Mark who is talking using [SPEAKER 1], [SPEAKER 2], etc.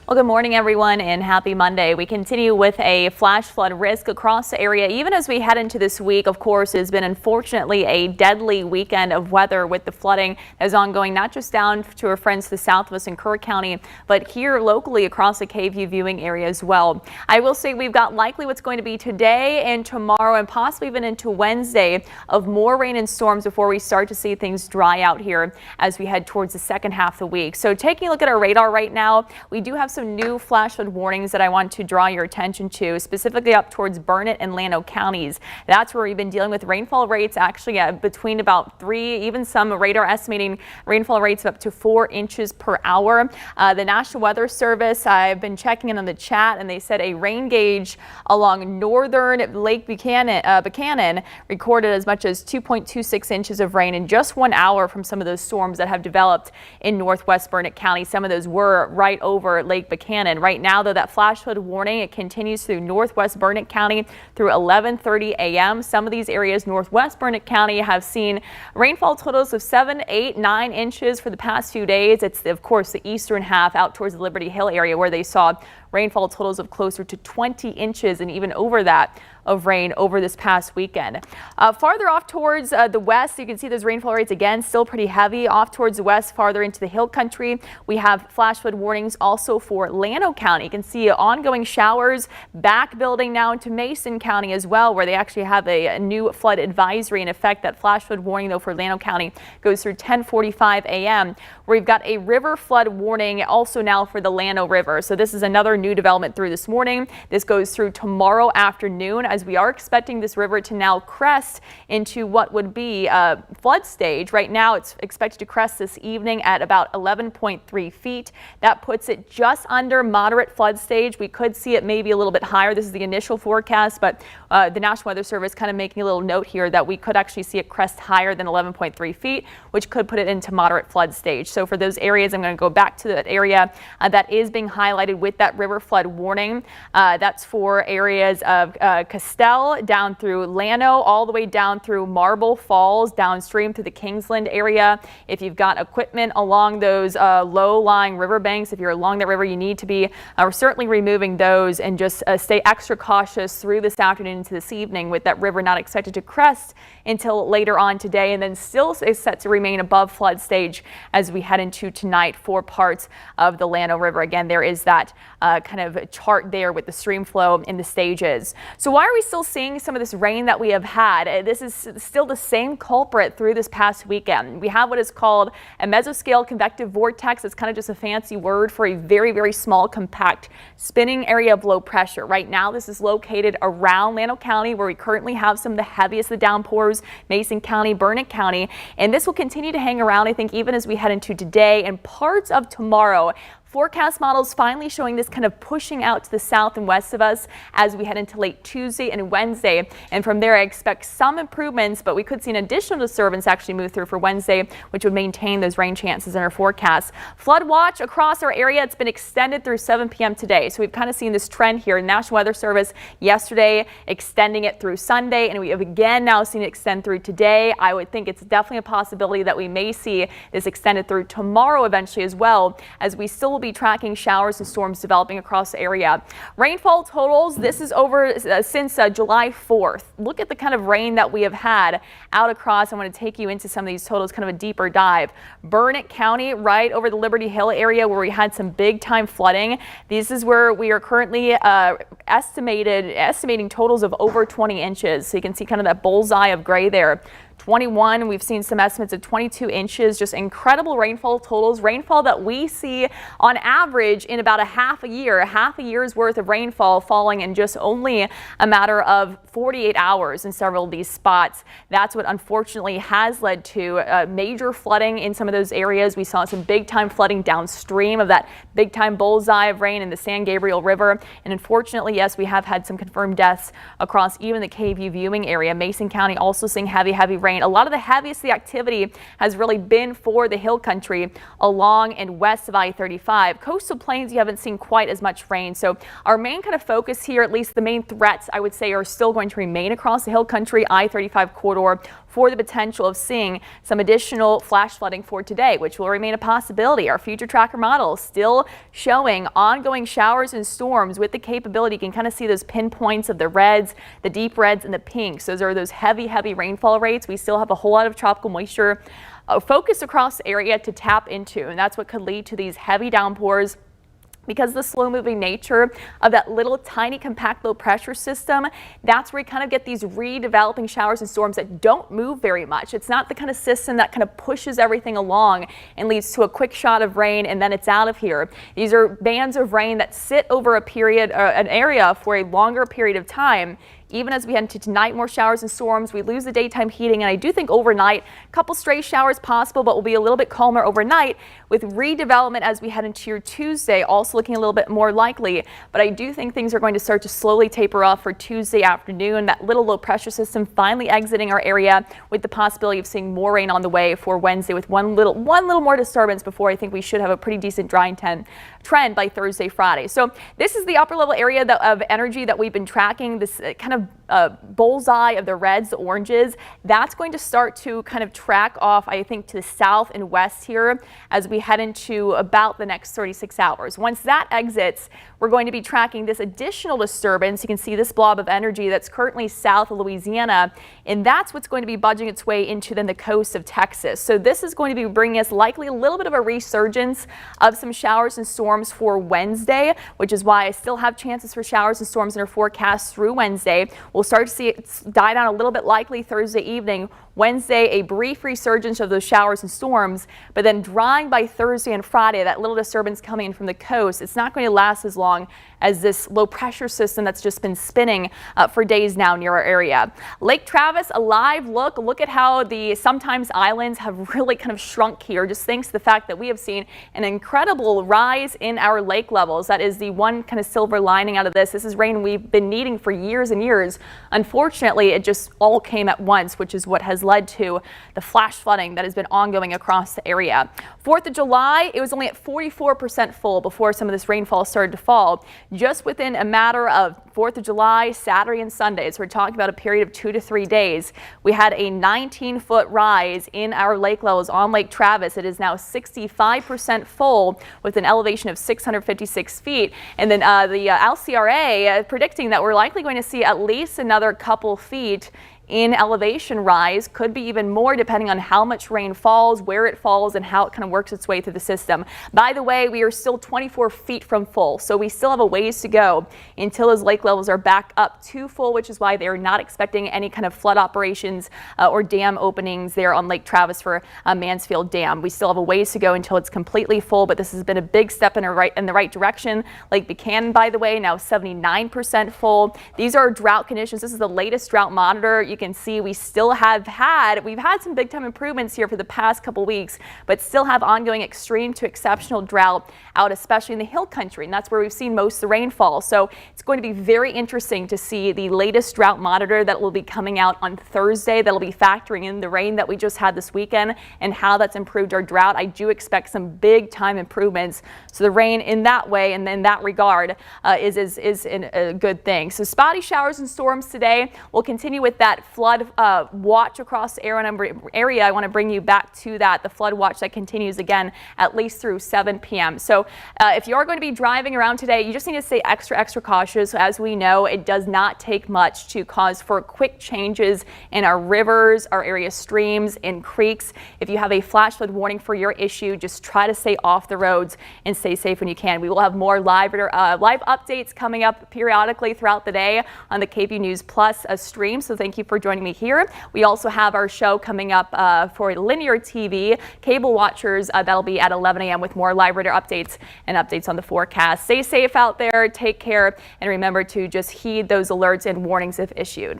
[SPEAKER 1] Well, good morning, everyone, and happy Monday. We continue with a flash flood risk across the area, even as we head into this week. Of course, it has been unfortunately a deadly weekend of weather with the flooding that is ongoing, not just down to our friends to the south of us in Kerr County, but here locally across the KVU viewing area as well. I will say we've got likely what's going to be today and tomorrow and possibly even into Wednesday of more rain and storms before we start to see things dry out here as we head towards the second half of the week. So taking a look at our radar right now, we do have some new flash flood warnings that I want to draw your attention to, specifically up towards Burnett and Llano counties. That's where we've been dealing with rainfall rates actually between about 3, even some radar estimating rainfall rates of up to 4 inches per hour. The National Weather Service, I've been checking in on the chat, and they said a rain gauge along northern Lake Buchanan recorded as much as 2.26 inches of rain in just 1 hour from some of those storms that have developed in northwest Burnett County. Some of those were right over Lake Buchanan. Right now, though, that flash flood warning, it continues through northwest Burnett County through 11:30 a.m. Some of these areas northwest Burnett County have seen rainfall totals of 7, 8, 9 inches for the past few days. It's, of course, the eastern half out towards the Liberty Hill area where they saw rainfall totals of closer to 20 inches and even over that of rain over this past weekend. Farther off towards the west, you can see those rainfall rates again still pretty heavy. Off towards the west, farther into the hill country, we have flash flood warnings also for Llano County. You can see ongoing showers back building now into Mason County as well, where they actually have a new flood advisory in effect. That flash flood warning, though, for Llano County goes through 10:45 a.m. We've got a river flood warning also now for the Llano River. So this is another new development through this morning. This goes through tomorrow afternoon, as we are expecting this river to now crest into what would be a flood stage. Right now, it's expected to crest this evening at about 11.3 feet. That puts it just under moderate flood stage. We could see it maybe a little bit higher. This is the initial forecast, but the National Weather Service kind of making a little note here that we could actually see it crest higher than 11.3 feet, which could put it into moderate flood stage. So for those areas, I'm going to go back to that area that is being highlighted with that river flood warning. That's for areas of Castell down through Llano, all the way down through Marble Falls, downstream through the Kingsland area. If you've got equipment along those low-lying riverbanks, if you're along that river, you need to be certainly removing those and just stay extra cautious through this afternoon into this evening, with that river not expected to crest until later on today, and then still is set to remain above flood stage as we head into tonight for parts of the Llano River. Again, there is that kind of chart there with the stream flow in the stages. So why are we still seeing some of this rain that we have had? This is still the same culprit through this past weekend. We have what is called a mesoscale convective vortex. It's kind of just a fancy word for a very, very small, compact spinning area of low pressure. Right now, this is located around Llano County, where we currently have some of the heaviest of the downpours, Mason County, Burnett County, and this will continue to hang around, I think, even as we head into today and parts of tomorrow. Forecast models finally showing this kind of pushing out to the south and west of us as we head into late Tuesday and Wednesday. And from there, I expect some improvements, but we could see an additional disturbance actually move through for Wednesday, which would maintain those rain chances in our forecast. Flood watch across our area, it's been extended through 7 p.m. today. So we've kind of seen this trend here. National Weather Service yesterday extending it through Sunday, and we have again now seen it extend through today. I would think it's definitely a possibility that we may see this extended through tomorrow eventually as well, as we still will be tracking showers and storms developing across the area. Rainfall totals, this is over since July 4th. Look at the kind of rain that we have had out across. I want to take you into some of these totals, kind of a deeper dive. Burnett County, right over the Liberty Hill area where we had some big time flooding. This is where we are currently estimating totals of over 20 inches. So you can see kind of that bullseye of gray there. 21, we've seen some estimates of 22 inches, just incredible rainfall totals, rainfall that we see on average in about a half a year's worth of rainfall falling in just only a matter of 48 hours in several of these spots. That's what unfortunately has led to major flooding in some of those areas. We saw some big time flooding downstream of that big time bullseye of rain in the San Gabriel River. And unfortunately, yes, we have had some confirmed deaths across even the KVU viewing area. Mason County also seeing heavy rain. A lot of the heaviest the activity has really been for the hill country along and west of I-35. Coastal plains, you haven't seen quite as much rain. So our main kind of focus here, at least the main threats, I would say, are still going to remain across the hill country, I-35 corridor, for the potential of seeing some additional flash flooding for today, which will remain a possibility. Our future tracker model still showing ongoing showers and storms with the capability. You can kind of see those pinpoints of the reds, the deep reds, and the pinks. Those are those heavy rainfall rates. We still have a whole lot of tropical moisture focus across the area to tap into, and that's what could lead to these heavy downpours. Because of the slow-moving nature of that little tiny compact low pressure system, that's where you kind of get these redeveloping showers and storms that don't move very much. It's not the kind of system that kind of pushes everything along and leads to a quick shot of rain and then it's out of here. These are bands of rain that sit over a period, an area for a longer period of time. Even as we head into tonight, more showers and storms. We lose the daytime heating, and I do think overnight, a couple stray showers possible, but will be a little bit calmer overnight with redevelopment as we head into your Tuesday, also looking a little bit more likely. But I do think things are going to start to slowly taper off for Tuesday afternoon. That little low pressure system finally exiting our area with the possibility of seeing more rain on the way for Wednesday with one little more disturbance before I think we should have a pretty decent drying trend by Thursday, Friday. So this is the upper level area of energy that we've been tracking, this kind of bullseye of the reds, the oranges. That's going to start to kind of track off, I think, to the south and west here as we head into about the next 36 hours. Once that exits, we're going to be tracking this additional disturbance. You can see this blob of energy that's currently south of Louisiana, and that's what's going to be budging its way into then the coast of Texas. So this is going to be bringing us likely a little bit of a resurgence of some showers and storms for Wednesday, which is why I still have chances for showers and storms in our forecast through Wednesday. We'll start to see it die down a little bit likely Thursday evening. Wednesday, a brief resurgence of those showers and storms, but then drying by Thursday and Friday, that little disturbance coming in from the coast. It's not going to last as long as this low pressure system that's just been spinning for days now near our area. Lake Travis, a live look. Look at how the sometimes islands have really kind of shrunk here, just thanks to the fact that we have seen an incredible rise in our lake levels. That is the one kind of silver lining out of this. This is rain we've been needing for years and years. Unfortunately, it just all came at once, which is what has led to the flash flooding that has been ongoing across the area. 4th of July, it was only at 44% full before some of this rainfall started to fall. Just within a matter of 4th of July, Saturday and Sunday, so we're talking about a period of 2 to 3 days, we had a 19-foot rise in our lake levels on Lake Travis. It is now 65% full with an elevation of 656 feet. And then the LCRA predicting that we're likely going to see at least another couple feet in elevation rise, could be even more depending on how much rain falls, where it falls, and how it kind of works its way through the system. By the way, we are still 24 feet from full, so we still have a ways to go until those lake levels are back up to full, which is why they are not expecting any kind of flood operations or dam openings there on Lake Travis for Mansfield Dam. We still have a ways to go until it's completely full, but this has been a big step in the right direction. Lake Buchanan, by the way, now 79% full. These are drought conditions. This is the latest drought monitor. You can see we still we've had some big time improvements here for the past couple weeks, but still have ongoing extreme to exceptional drought out, especially in the hill country, and that's where we've seen most of the rainfall. So it's going to be very interesting to see the latest drought monitor that will be coming out on Thursday. That'll be factoring in the rain that we just had this weekend and how that's improved our drought. I do expect some big time improvements. So the rain in that way and in that regard is a good thing. So spotty showers and storms today. We'll continue with that flood watch across the area. I want to bring you back to that, the flood watch that continues again at least through 7 p.m. So if you are going to be driving around today, you just need to stay extra cautious. As we know, it does not take much to cause for quick changes in our rivers, our area streams, and creeks. If you have a flash flood warning for your issue, just try to stay off the roads and stay safe when you can. We will have more live updates coming up periodically throughout the day on the KVUE News Plus stream. So thank you for joining me here. We also have our show coming up for linear TV, cable watchers. That'll be at 11 a.m. with more live radar updates and updates on the forecast. Stay safe out there, take care, and remember to just heed those alerts and warnings if issued.